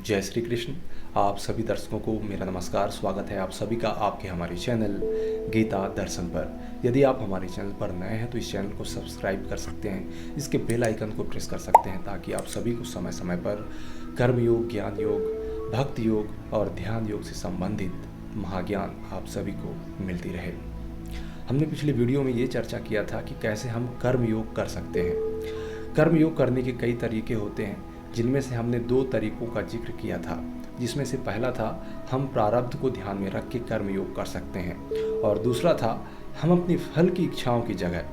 जय श्री कृष्ण। आप सभी दर्शकों को मेरा नमस्कार। स्वागत है आप सभी का आपके हमारे चैनल गीता दर्शन पर। यदि आप हमारे चैनल पर नए हैं तो इस चैनल को सब्सक्राइब कर सकते हैं, इसके बेल आइकन को प्रेस कर सकते हैं ताकि आप सभी को समय समय पर कर्म योग, ज्ञान योग, भक्ति योग और ध्यान योग से संबंधित महाज्ञान आप सभी को मिलती रहे। हमने पिछले वीडियो में ये चर्चा किया था कि कैसे हम कर्म योग कर सकते हैं। कर्म योग करने के कई तरीके होते हैं, जिनमें से हमने 2 तरीकों का जिक्र किया था, जिसमें से पहला था हम प्रारब्ध को ध्यान में रख के कर्म योग कर सकते हैं और दूसरा था हम अपनी फल की इच्छाओं की जगह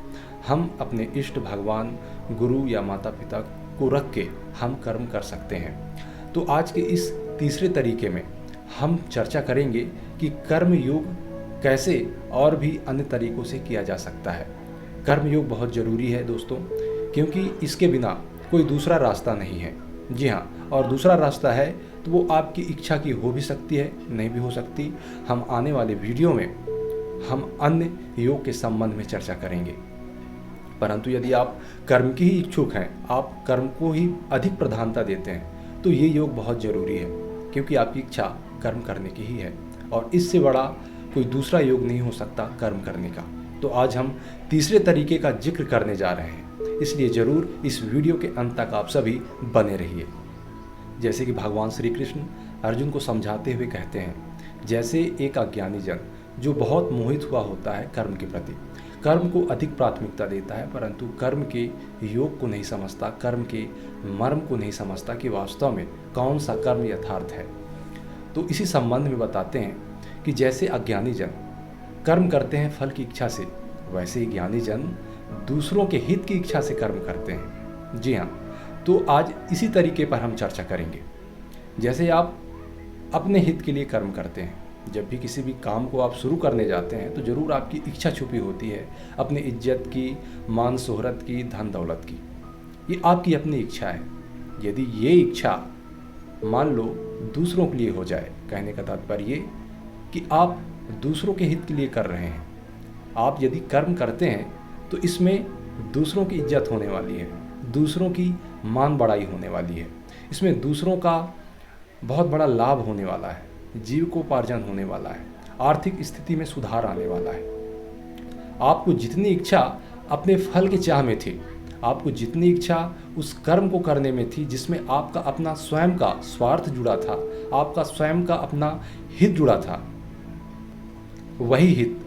हम अपने इष्ट भगवान, गुरु या माता पिता को रख के हम कर्म कर सकते हैं। तो आज के इस तीसरे तरीके में हम चर्चा करेंगे कि कर्म योग कैसे और भी अन्य तरीकों से किया जा सकता है। कर्म योग बहुत ज़रूरी है दोस्तों, क्योंकि इसके बिना कोई दूसरा रास्ता नहीं है। जी हाँ, और दूसरा रास्ता है तो वो आपकी इच्छा की हो भी सकती है, नहीं भी हो सकती। हम आने वाले वीडियो में हम अन्य योग के संबंध में चर्चा करेंगे। परंतु यदि आप कर्म की ही इच्छुक हैं, आप कर्म को ही अधिक प्रधानता देते हैं, तो ये योग बहुत ज़रूरी है, क्योंकि आपकी इच्छा कर्म करने की ही है और इससे बड़ा कोई दूसरा योग नहीं हो सकता कर्म करने का। तो आज हम तीसरे तरीके का जिक्र करने जा रहे हैं, इसलिए ज़रूर इस वीडियो के अंत तक आप सभी बने रहिए। जैसे कि भगवान श्री कृष्ण अर्जुन को समझाते हुए कहते हैं, जैसे एक अज्ञानी जन जो बहुत मोहित हुआ होता है कर्म के प्रति, कर्म को अधिक प्राथमिकता देता है, परंतु कर्म के योग को नहीं समझता, कर्म के मर्म को नहीं समझता कि वास्तव में कौन सा कर्म यथार्थ है। तो इसी संबंध में बताते हैं कि जैसे अज्ञानी जन कर्म करते हैं फल की इच्छा से, वैसे ही ज्ञानी जन दूसरों के हित की इच्छा से कर्म करते हैं। जी हाँ, तो आज इसी तरीके पर हम चर्चा करेंगे। जैसे आप अपने हित के लिए कर्म करते हैं, जब भी किसी भी काम को आप शुरू करने जाते हैं तो ज़रूर आपकी इच्छा छुपी होती है, अपनी इज्जत की, मान शोहरत की, धन दौलत की। ये आपकी अपनी इच्छा है। यदि ये इच्छा मान लो दूसरों के लिए हो जाए, कहने का तात्पर्य ये कि आप दूसरों के हित के लिए कर रहे हैं। आप यदि कर्म करते हैं तो इसमें दूसरों की इज्जत होने वाली है, दूसरों की मान बढ़ाई होने वाली है, इसमें दूसरों का बहुत बड़ा लाभ होने वाला है, जीविकोपार्जन होने वाला है, आर्थिक स्थिति में सुधार आने वाला है। आपको जितनी इच्छा अपने फल के चाह में थी, आपको जितनी इच्छा उस कर्म को करने में थी जिसमें आपका अपना स्वयं का स्वार्थ जुड़ा था, आपका स्वयं का अपना हित जुड़ा था, वही हित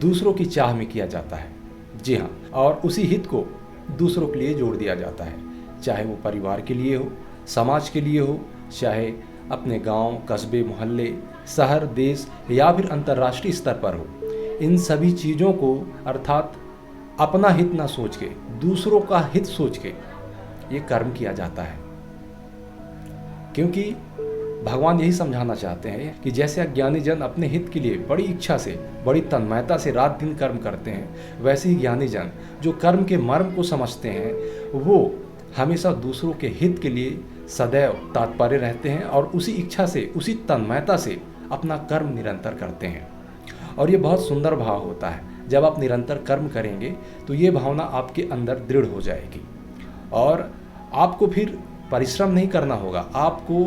दूसरों की चाह में किया जाता है। जी हाँ, और उसी हित को दूसरों के लिए जोड़ दिया जाता है, चाहे वो परिवार के लिए हो, समाज के लिए हो, चाहे अपने गांव, कस्बे, मोहल्ले, शहर, देश या फिर अंतर्राष्ट्रीय स्तर पर हो। इन सभी चीज़ों को अर्थात अपना हित ना सोच के दूसरों का हित सोच के ये कर्म किया जाता है, क्योंकि भगवान यही समझाना चाहते हैं कि जैसे अज्ञानी जन अपने हित के लिए बड़ी इच्छा से, बड़ी तन्मयता से रात दिन कर्म करते हैं, वैसे ही ज्ञानी जन जो कर्म के मर्म को समझते हैं, वो हमेशा दूसरों के हित के लिए सदैव तात्पर्य रहते हैं और उसी इच्छा से, उसी तन्मयता से अपना कर्म निरंतर करते हैं। और ये बहुत सुंदर भाव होता है। जब आप निरंतर कर्म करेंगे तो ये भावना आपके अंदर दृढ़ हो जाएगी और आपको फिर परिश्रम नहीं करना होगा। आपको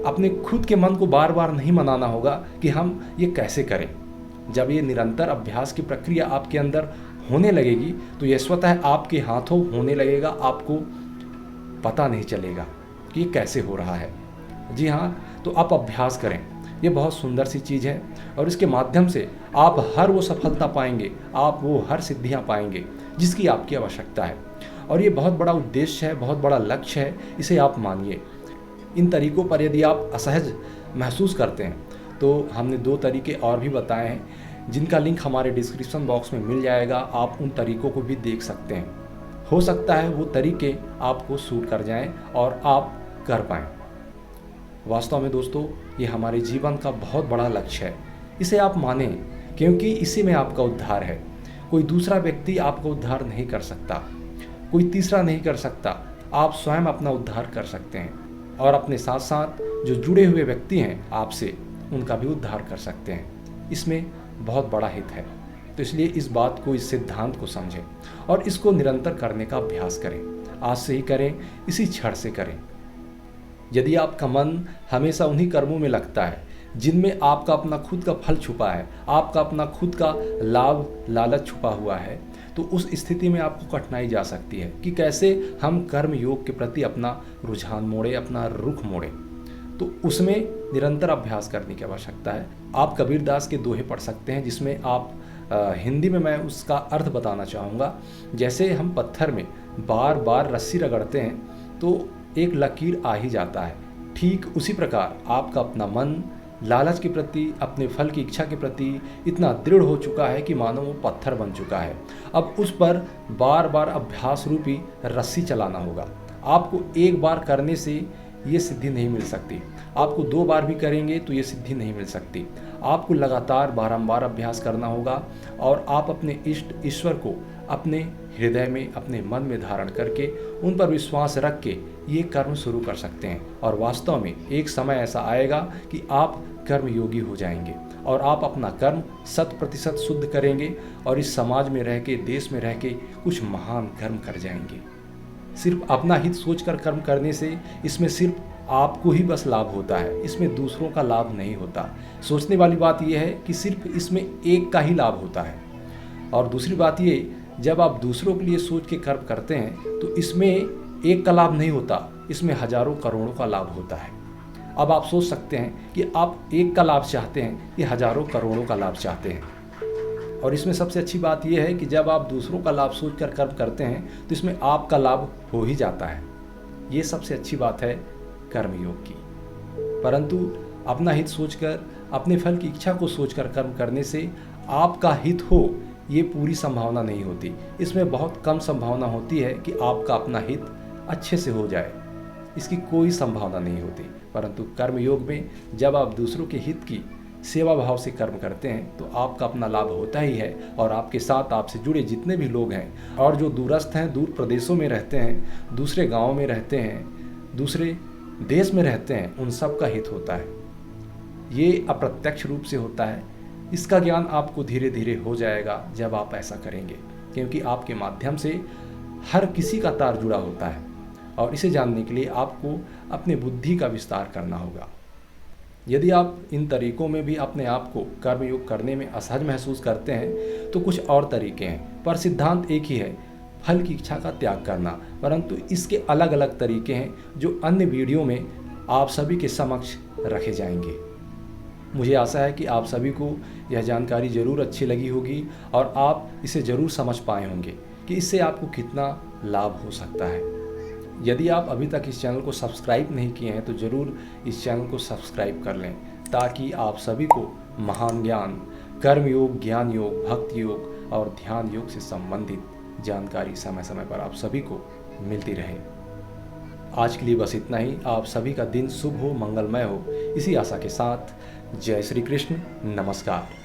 अपने खुद के मन को बार बार नहीं मनाना होगा कि हम ये कैसे करें। जब ये निरंतर अभ्यास की प्रक्रिया आपके अंदर होने लगेगी तो यह स्वतः आपके हाथों होने लगेगा, आपको पता नहीं चलेगा कि ये कैसे हो रहा है। जी हाँ, तो आप अभ्यास करें, ये बहुत सुंदर सी चीज़ है और इसके माध्यम से आप हर वो सफलता पाएंगे, आप वो हर सिद्धियाँ पाएंगे जिसकी आपकी आवश्यकता है। और ये बहुत बड़ा उद्देश्य है, बहुत बड़ा लक्ष्य है, इसे आप मानिए। इन तरीकों पर यदि आप असहज महसूस करते हैं तो हमने 2 तरीके और भी बताए हैं, जिनका लिंक हमारे डिस्क्रिप्शन बॉक्स में मिल जाएगा। आप उन तरीकों को भी देख सकते हैं। हो सकता है वो तरीके आपको सूट कर जाएं और आप कर पाएं। वास्तव में दोस्तों, ये हमारे जीवन का बहुत बड़ा लक्ष्य है। इसे आप मानें, क्योंकि इसी में आपका उद्धार है। कोई दूसरा व्यक्ति आपका उद्धार नहीं कर सकता, कोई तीसरा नहीं कर सकता। आप स्वयं अपना उद्धार कर सकते हैं और अपने साथ साथ जो जुड़े हुए व्यक्ति हैं आपसे, उनका भी उद्धार कर सकते हैं। इसमें बहुत बड़ा हित है। तो इसलिए इस बात को, इस सिद्धांत को समझें और इसको निरंतर करने का अभ्यास करें। आज से ही करें, इसी क्षण से करें। यदि आपका मन हमेशा उन्हीं कर्मों में लगता है जिनमें आपका अपना खुद का फल छुपा है, आपका अपना खुद का लाभ लालच छुपा हुआ है, तो उस स्थिति में आपको कठिनाई जा सकती है कि कैसे हम कर्म योग के प्रति अपना रुझान मोड़े, अपना रुख मोड़े। तो उसमें निरंतर अभ्यास करने की आवश्यकता है। आप कबीरदास के दोहे पढ़ सकते हैं, जिसमें आप हिंदी में मैं उसका अर्थ बताना चाहूँगा। जैसे हम पत्थर में बार बार रस्सी रगड़ते हैं तो एक लकीर आ ही जाता है, ठीक उसी प्रकार आपका अपना मन लालच के प्रति, अपने फल की इच्छा के प्रति इतना दृढ़ हो चुका है कि मानो वो पत्थर बन चुका है। अब उस पर बार बार अभ्यास रूपी रस्सी चलाना होगा। आपको एक बार करने से ये सिद्धि नहीं मिल सकती, आपको 2 बार भी करेंगे तो ये सिद्धि नहीं मिल सकती। आपको लगातार बारंबार अभ्यास करना होगा और आप अपने इष्ट ईश्वर को अपने हृदय में, अपने मन में धारण करके उन पर विश्वास रख के ये कर्म शुरू कर सकते हैं। और वास्तव में एक समय ऐसा आएगा कि आप कर्म योगी हो जाएंगे और आप अपना कर्म 100% शुद्ध करेंगे और इस समाज में रह के, देश में रह के कुछ महान कर्म कर जाएंगे। सिर्फ अपना हित सोचकर कर्म करने से इसमें सिर्फ आपको ही बस लाभ होता है, इसमें दूसरों का लाभ नहीं होता। सोचने वाली बात यह है कि सिर्फ इसमें एक का ही लाभ होता है। और दूसरी बात ये, जब आप दूसरों के लिए सोच के कर्म करते हैं तो इसमें एक का लाभ नहीं होता, इसमें हजारों करोड़ों का लाभ होता है। अब आप सोच सकते हैं कि आप एक का लाभ चाहते हैं या हजारों करोड़ों का लाभ चाहते हैं। और इसमें सबसे अच्छी बात यह है कि जब आप दूसरों का लाभ सोचकर कर्म करते हैं तो इसमें आपका लाभ हो ही जाता है। ये सबसे अच्छी बात है कर्मयोग की। परंतु अपना हित सोचकर, अपने फल की इच्छा को सोचकर कर्म करने से आपका हित हो, ये पूरी संभावना नहीं होती। इसमें बहुत कम संभावना होती है कि आपका अपना हित अच्छे से हो जाए, इसकी कोई संभावना नहीं होती। परंतु कर्मयोग में जब आप दूसरों के हित की सेवा भाव से कर्म करते हैं तो आपका अपना लाभ होता ही है। और आपके साथ आपसे जुड़े जितने भी लोग हैं और जो दूरस्थ हैं, दूर प्रदेशों में रहते हैं, दूसरे गाँव में रहते हैं, दूसरे देश में रहते हैं, उन सब का हित होता है। ये अप्रत्यक्ष रूप से होता है। इसका ज्ञान आपको धीरे धीरे हो जाएगा जब आप ऐसा करेंगे, क्योंकि आपके माध्यम से हर किसी का तार जुड़ा होता है। और इसे जानने के लिए आपको अपने बुद्धि का विस्तार करना होगा। यदि आप इन तरीकों में भी अपने आप को कर्मयोग करने में असहज महसूस करते हैं तो कुछ और तरीके हैं, पर सिद्धांत एक ही है, फल की इच्छा का त्याग करना। परंतु इसके अलग अलग तरीके हैं जो अन्य वीडियो में आप सभी के समक्ष रखे जाएंगे। मुझे आशा है कि आप सभी को यह जानकारी ज़रूर अच्छी लगी होगी और आप इसे ज़रूर समझ पाए होंगे कि इससे आपको कितना लाभ हो सकता है। यदि आप अभी तक इस चैनल को सब्सक्राइब नहीं किए हैं तो ज़रूर इस चैनल को सब्सक्राइब कर लें, ताकि आप सभी को महान ज्ञान, कर्म योग, ज्ञान योग, भक्ति योग और ध्यान योग से संबंधित जानकारी समय समय पर आप सभी को मिलती रहे। आज के लिए बस इतना ही। आप सभी का दिन शुभ हो, मंगलमय हो, इसी आशा के साथ जय श्री कृष्ण, नमस्कार।